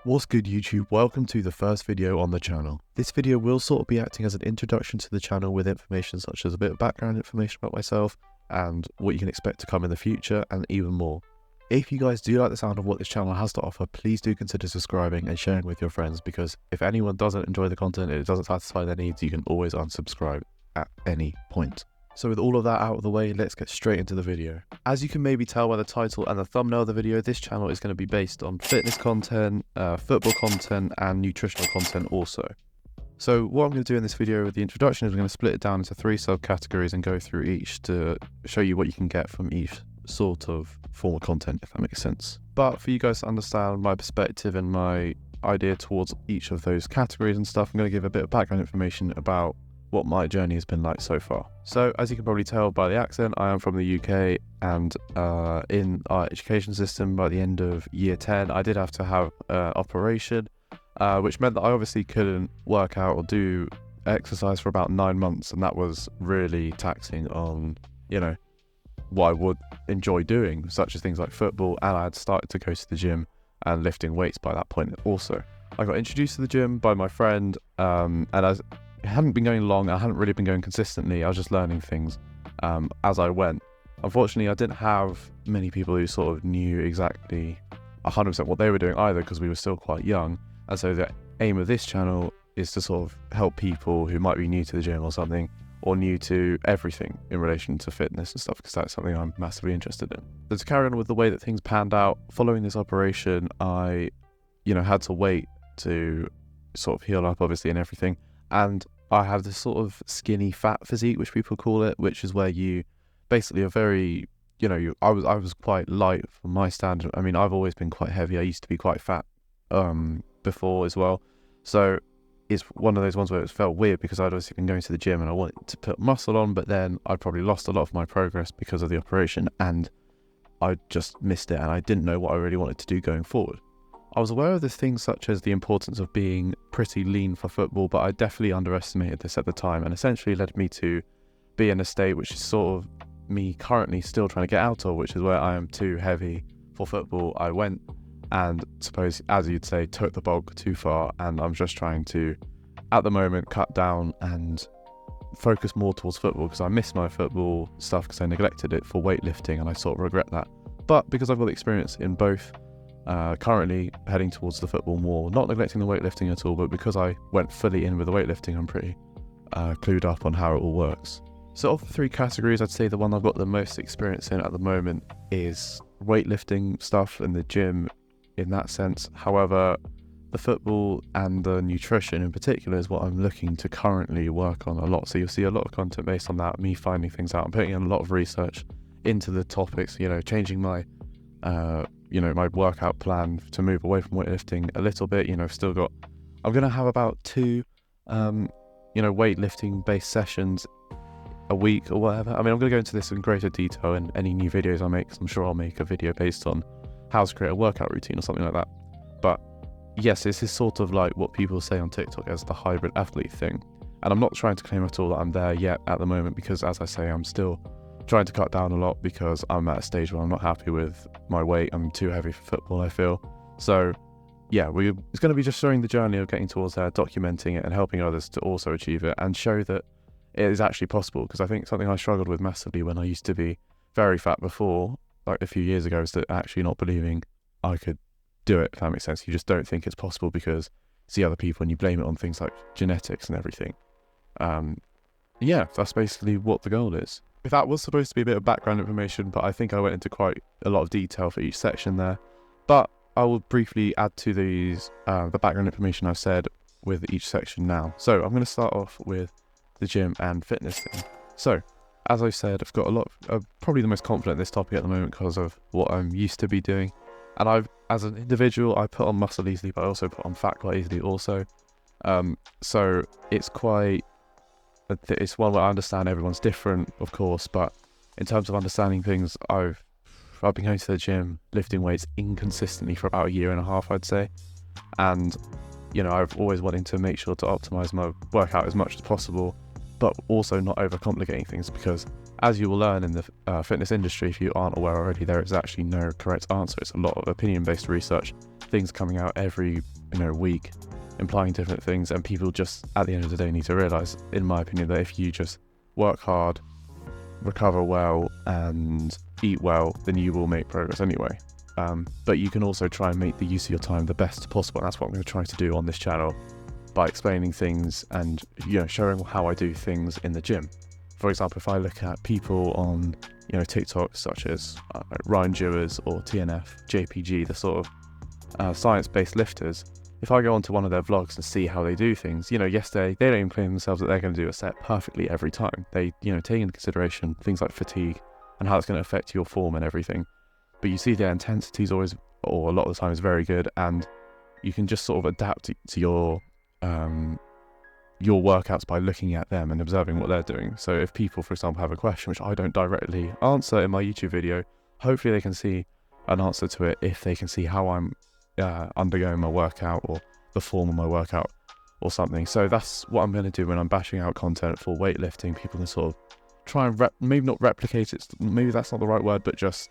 What's good YouTube? Welcome to the first video on the channel. This video will sort of be acting as an introduction to the channel with information such as a bit of background information about myself and what you can expect to come in the future and even more. If you guys do like the sound of what this channel has to offer, please do consider subscribing and sharing with your friends, because if anyone doesn't enjoy the content and it doesn't satisfy their needs, you can always unsubscribe at any point. So with all of that out of the way, let's get straight into the video. As you can maybe tell by the title and the thumbnail of the video, this channel is going to be based on fitness content, football content, and nutritional content also. So what I'm going to do in this video with the introduction is I'm going to split it down into 3 subcategories and go through each to show you what you can get from each sort of form of content, if that makes sense. But for you guys to understand my perspective and my idea towards each of those categories and stuff, I'm going to give a bit of background information about what my journey has been like so far. So as you can probably tell by the accent, I am from the UK, and in our education system by the end of year 10 I did have to have an operation, which meant that I obviously couldn't work out or do exercise for about 9 months, and that was really taxing on, you know, what I would enjoy doing, such as things like football, and I had started to go to the gym and lifting weights by that point also. I got introduced to the gym by my friend, and as it hadn't been going long, I hadn't really been going consistently, I was just learning things as I went. Unfortunately, I didn't have many people who sort of knew exactly 100% what they were doing either, because we were still quite young. And so the aim of this channel is to sort of help people who might be new to the gym or something, or new to everything in relation to fitness and stuff, because that's something I'm massively interested in. So to carry on with the way that things panned out, following this operation, I, had to wait to sort of heal up, obviously, and everything. And I have this sort of skinny fat physique, which people call it, which is where you basically are very, I was quite light for my standard. I mean, I've always been quite heavy. I used to be quite fat before as well. So it's one of those ones where it felt weird, because I'd obviously been going to the gym and I wanted to put muscle on, but then I'd probably lost a lot of my progress because of the operation, and I just missed it, and I didn't know what I really wanted to do going forward. I was aware of the things such as the importance of being pretty lean for football, but I definitely underestimated this at the time, and essentially led me to be in a state which is sort of me currently still trying to get out of, which is where I am too heavy for football. I went and, suppose, as you'd say, took the bulk too far, and I'm just trying to, at the moment, cut down and focus more towards football, because I miss my football stuff because I neglected it for weightlifting, and I sort of regret that. But because I've got the experience in both, currently heading towards the football more, not neglecting the weightlifting at all, but because I went fully in with the weightlifting, I'm pretty clued up on how it all works. So of the 3 categories, I'd say the one I've got the most experience in at the moment is weightlifting stuff in the gym in that sense. However, the football and the nutrition in particular is what I'm looking to currently work on a lot. So you'll see a lot of content based on that, me finding things out. I'm putting in a lot of research into the topics, changing my my workout plan to move away from weightlifting a little bit. I'm going to have about 2 weightlifting based sessions a week or whatever. I mean, I'm going to go into this in greater detail in any new videos I make, because I'm sure I'll make a video based on how to create a workout routine or something like that. But yes, this is sort of like what people say on TikTok as the hybrid athlete thing. And I'm not trying to claim at all that I'm there yet at the moment, because as I say, I'm still trying to cut down a lot, because I'm at a stage where I'm not happy with my weight. I'm too heavy for football, I feel. So yeah, it's going to be just showing the journey of getting towards there, documenting it and helping others to also achieve it, and show that it is actually possible. Because I think something I struggled with massively when I used to be very fat before, like a few years ago, is that actually not believing I could do it, if that makes sense. You just don't think it's possible because you see other people and you blame it on things like genetics and everything. Yeah, that's basically what the goal is. That was supposed to be a bit of background information, but I think I went into quite a lot of detail for each section there. But I will briefly add to these the background information I've said with each section now. So I'm going to start off with the gym and fitness thing. So as I said, I've got a lot of, probably the most confident in this topic at the moment because of what I'm used to be doing. And as an individual, I put on muscle easily, but I also put on fat quite easily also. So it's one where I understand everyone's different, of course, but in terms of understanding things, I've been going to the gym, lifting weights inconsistently for about 1.5 years, I'd say. And, I've always wanted to make sure to optimize my workout as much as possible. but also not overcomplicating things, because as you will learn in the fitness industry, if you aren't aware already, there is actually no correct answer. It's a lot of opinion-based research, things coming out every week implying different things, and people just at the end of the day need to realize, in my opinion, that if you just work hard, recover well and eat well, then you will make progress anyway. But you can also try and make the use of your time the best possible, and that's what I'm going to try to do on this channel by explaining things and showing how I do things in the gym. For example, if I look at people on TikTok such as Ryan Dewars or TNF, JPG, the sort of science-based lifters, if I go onto one of their vlogs and see how they do things, yesterday they don't even claim themselves that they're going to do a set perfectly every time. They take into consideration things like fatigue and how it's going to affect your form and everything. But you see their intensity is always, or a lot of the time, is very good, and you can just sort of adapt to your workouts by looking at them and observing what they're doing. So if people, for example, have a question which I don't directly answer in my YouTube video, hopefully they can see an answer to it if they can see how I'm undergoing my workout or the form of my workout or something. So that's what I'm going to do when I'm bashing out content for weightlifting. People can sort of try and maybe not replicate it, maybe that's not the right word, but just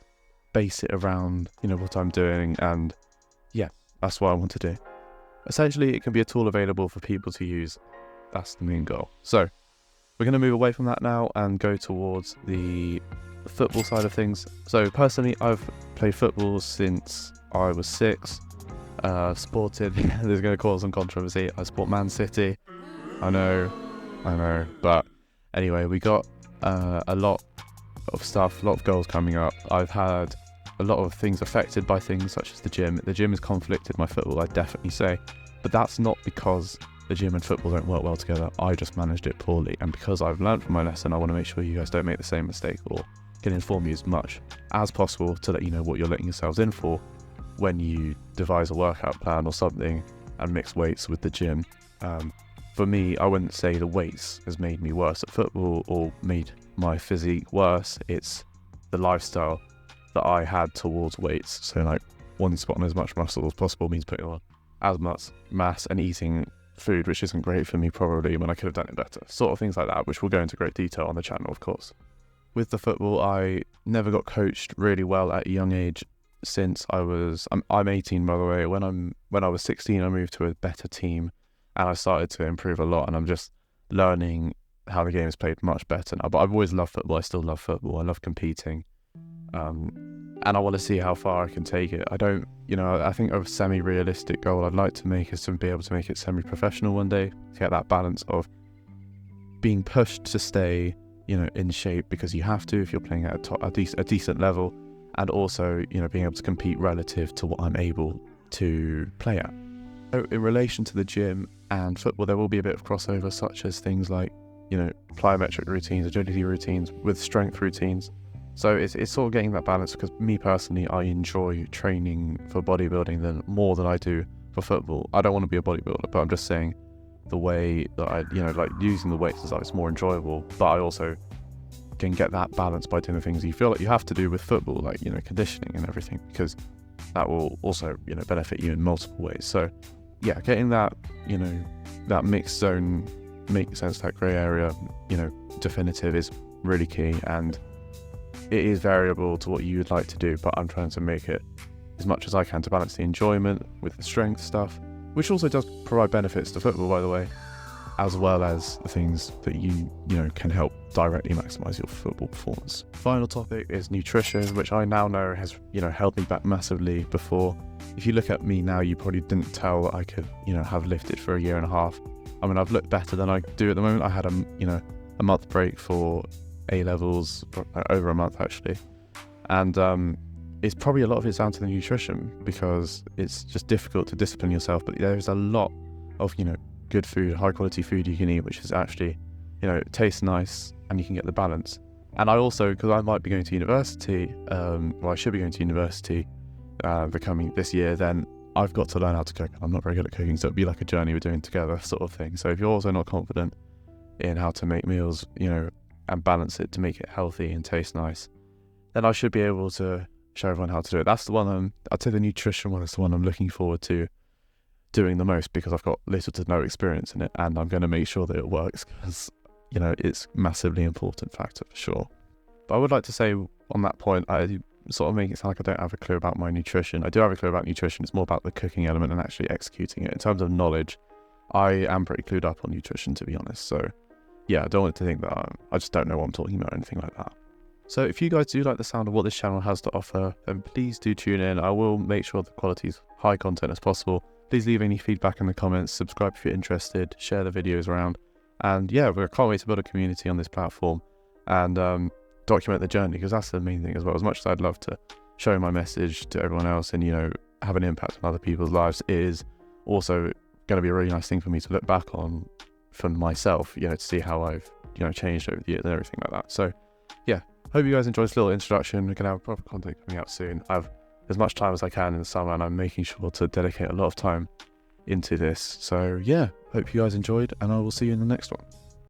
base it around what I'm doing, and yeah, that's what I want to do. Essentially, it can be a tool available for people to use. That's the main goal. So we're going to move away from that now and go towards the football side of things. So personally, I've played football since I was 6. Sported, this is going to cause some controversy, I support Man City. I know, but anyway, we got a lot of stuff, a lot of goals coming up. I've had a lot of things affected by things such as the gym. The gym has conflicted my football, I'd definitely say, but that's not because the gym and football don't work well together. I just managed it poorly, and because I've learned from my lesson, I want to make sure you guys don't make the same mistake, or can inform you as much as possible to let you know what you're letting yourselves in for when you devise a workout plan or something and mix weights with the gym. For me, I wouldn't say the weights has made me worse at football or made my physique worse. It's the lifestyle that I had towards weights. So like wanting to put on as much muscle as possible means putting on as much mass and eating food which isn't great for me probably when I could have done it better. Sort of things like that, which we'll go into great detail on the channel, of course. With the football, I never got coached really well at a young age. Since I'm 18 by the way. When I was 16, I moved to a better team and I started to improve a lot, and I'm just learning how the game is played much better now. But I've always loved football. I still love football. I love competing, and I want to see how far I can take it. I think a semi-realistic goal I'd like to make is to be able to make it semi-professional one day, to get that balance of being pushed to stay in shape because you have to if you're playing at a decent level, and also being able to compete relative to what I'm able to play at. So in relation to the gym and football, there will be a bit of crossover, such as things like plyometric routines, agility routines with strength routines. So it's sort of getting that balance, because me personally, I enjoy training for bodybuilding more than I do for football. I don't want to be a bodybuilder, but I'm just saying the way that I like using the weights is like it's more enjoyable, but I also can get that balance by doing the things you feel like you have to do with football, like conditioning and everything, because that will also benefit you in multiple ways. So yeah, getting that that mixed zone, make sense, that grey area definitive is really key, and it is variable to what you would like to do, but I'm trying to make it as much as I can to balance the enjoyment with the strength stuff, which also does provide benefits to football, by the way, as well as the things that you can help directly maximize your football performance. Final topic is nutrition, which I now know has held me back massively before. If you look at me now, you probably didn't tell that I could have lifted for a year and a half. I mean, I've looked better than I do at the moment. I had a month break for A-levels, over a month actually, and it's probably a lot of it's down to the nutrition, because it's just difficult to discipline yourself, but there's a lot of good food, high quality food you can eat, which is actually tastes nice, and you can get the balance. And I also, because I might be going to university, I should be going to university this year, then I've got to learn how to cook. I'm not very good at cooking, so it'd be like a journey we're doing together sort of thing. So if you're also not confident in how to make meals and balance it to make it healthy and taste nice, then I should be able to show everyone how to do it. That's the one I'd say the nutrition one is the one I'm looking forward to doing the most, because I've got little to no experience in it, and I'm going to make sure that it works, because you know, it's massively important factor for sure. But I would like to say on that point, I sort of make it sound like I don't have a clue about my nutrition. I do have a clue about nutrition. It's more about the cooking element and actually executing it. In terms of knowledge, I am pretty clued up on nutrition, to be honest. So yeah, I don't want to think that I just don't know what I'm talking about or anything like that. So if you guys do like the sound of what this channel has to offer, then please do tune in. I will make sure the quality is high content as possible. Please leave any feedback in the comments, subscribe if you're interested, share the videos around. And yeah, I can't wait to build a community on this platform and document the journey, because that's the main thing as well. As much as I'd love to show my message to everyone else and, you know, have an impact on other people's lives, it is also going to be a really nice thing for me to look back on for myself, you know, to see how I've, you know, changed over the years and everything like that. So yeah, hope you guys enjoyed this little introduction. We're going to have proper content coming out soon. I have as much time as I can in the summer, and I'm making sure to dedicate a lot of time into this. So yeah, hope you guys enjoyed, and I will see you in the next one.